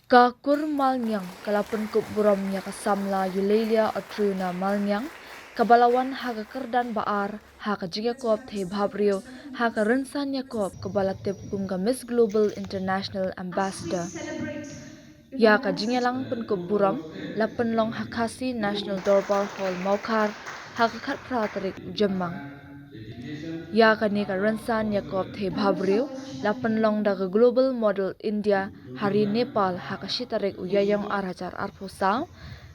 Ka kur malnyang kalapun kup buromnya kasamla Eulalia otruna malnyang kabalawan haka kerdan baar haka jiga kop the bhabrio haka rensanya kop kabalatip kumga Miss Global International As we Ambassador celebrate ya ka Eulalia's jingelang pun kup buram lapen long hakasi National Doorbell Hall Maukar haka khat pratarik ujemang ya kani ka ransan Yakob the Thank you so bhabrio much, lapan Shami. long daga global model India hari Nepal hakashitarik uyayong arajar arposa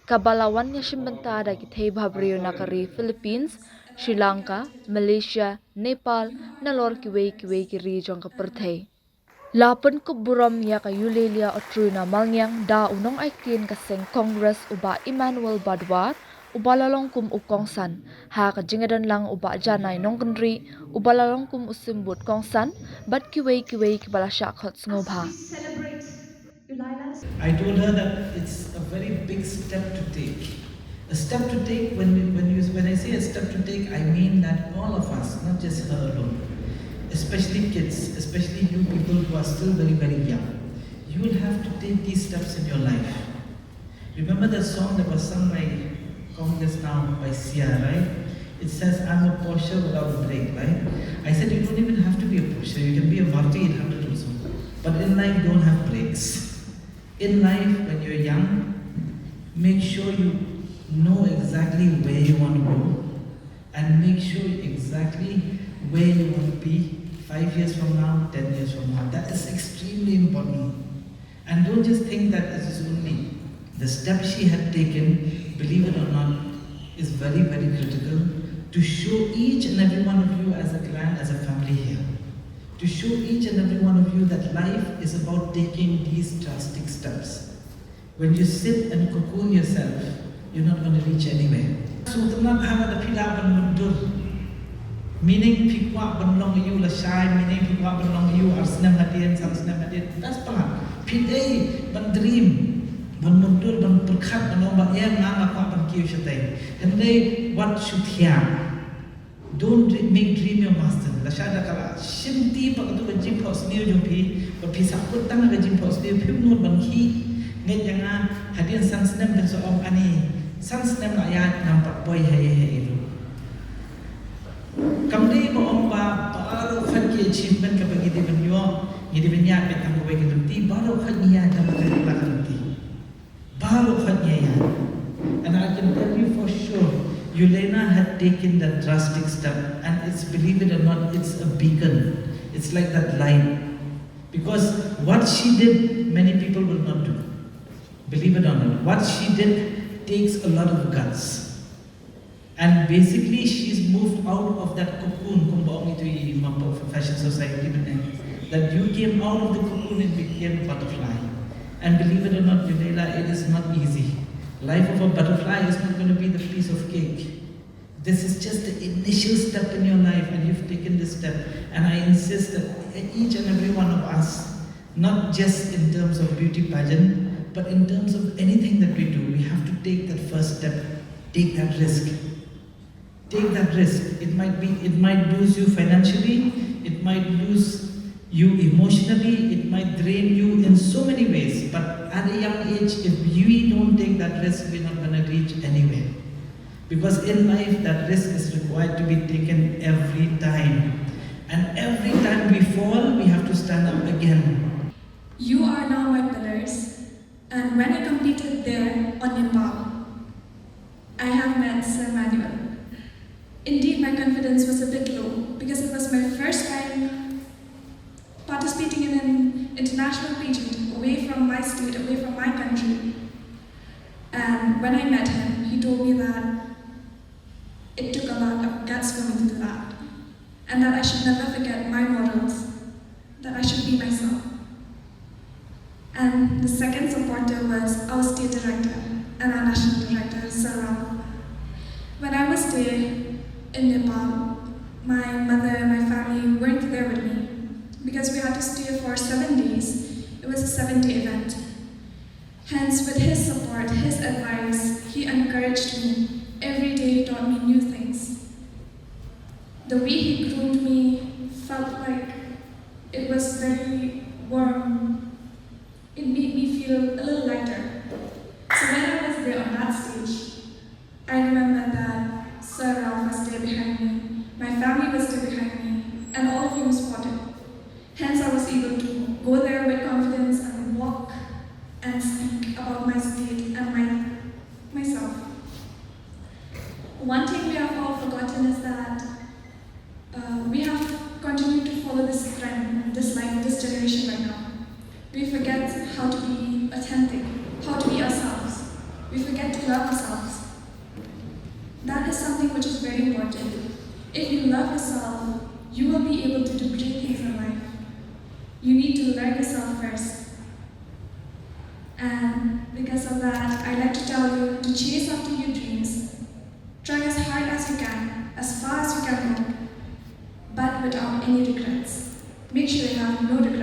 kabalawan ya shimbanta dagi the bhabrio nakari Philippines Sri About Lanka reconnected. Malaysia Nepal You are now nalor my kiwei pillars. kiri jong ka And perthei lapan ko buram ya ka Eulalia otruna malnyang da unong aitin ka seng Congress uba Emmanuel Badwar ubalalong kum ukongsan ha ka jingadan lang uba janay nongkenri ubalalong kum usimbut kongsan bat kiwei kibala shakhot as ngobha we celebrate Eulalia's I told her that it's a very big step to take. A step to take, when I say a step to take, I mean that all of us, not just her alone, especially kids, especially you people who are still very, very young, you will have to take these steps in your life. Remember the song that was sung by Congress now by Sia, right? It says, I'm a Porsche without a brake, right? I said, you don't even have to be a Porsche, you can be a Maruti 800 also. But in life, don't have brakes. In life, when you're young, make sure you know exactly where you want to go and make sure exactly where you want to be 5 years from now, 10 years from now. That is extremely important. And don't just think that this is only the step she had taken, believe it or not, is very, very critical to show each and every one of you as a clan, as a family here. To show each and every one of you that life is about taking these drastic steps. When you sit and cocoon yourself, you're not going to reach anywhere. Meaning pikwa banlong you la shy, meaning pikwa banlong you are snam hadian, sam snam hadian. That's part. Pidei ban dream, ban mundur, ban perkat, ban lomba yang nganga kwa ban kiu shatay. And they what should here. Don't make dream your master. La shada kala shimti pakatu ka jim pos niu jom pi, ba pi sakut tang ka jim pos niu pi nur ban ki. Nget yang hadian san snam dan so om ani. San snam la ya nampak boy hey itu. Kamdi mo ang paaraw khat ki achievement ka pag hindi banyo, hindi banya petang ko bagi dunti, baro khat niya na maganda ka dunti. Baro khat niya yan. And I can tell you for sure, Eulalia had taken that drastic step, and it's, believe it or not, it's a beacon. It's like that light. Because what she did, many people will not do. Believe it or not, what she did takes a lot of guts. And basically, she's moved out of that cocoon, fashion society, that you came out of the cocoon and became a butterfly. And believe it or not, Eulalia, it is not easy. Life of a butterfly is not going to be the piece of cake. This is just the initial step in your life, and you've taken this step. And I insist that each and every one of us, not just in terms of beauty pageant, but in terms of anything that we do, we have to take that first step, take that risk. Take that risk. It might lose you financially, it might lose you emotionally, it might drain you in so many ways. But at a young age, if we don't take that risk, we're not going to reach anywhere. Because in life, that risk is required to be taken every time. And every time we fall, we have to stand up again. You are now my pillars, and when I competed there on Nepal, I have met Sir Manuel. Indeed, my confidence was a bit low because it was my first time participating in an international pageant away from my state, away from my country. And when I met him, he told me that it took a lot of guts for me to do that, and that I should never forget my models, that I should be myself. And the second supporter was our state director and our national director, Syllad. When I was there in Nepal, my mother and my family weren't there with me because we had to stay for 7 days. It was a 7-day event. Hence, with his support, his advice, he encouraged me. Every day he taught me new things. The way he groomed me felt like it was very warm. It made me feel a We forget how to be authentic, how to be ourselves. We forget to love ourselves. That is something which is very important. If you love yourself, you will be able to do great things in life. You need to learn yourself first. And because of that, I'd like to tell you to chase after your dreams. Try as hard as you can, as far as you can go, but without any regrets. Make sure you have no regrets.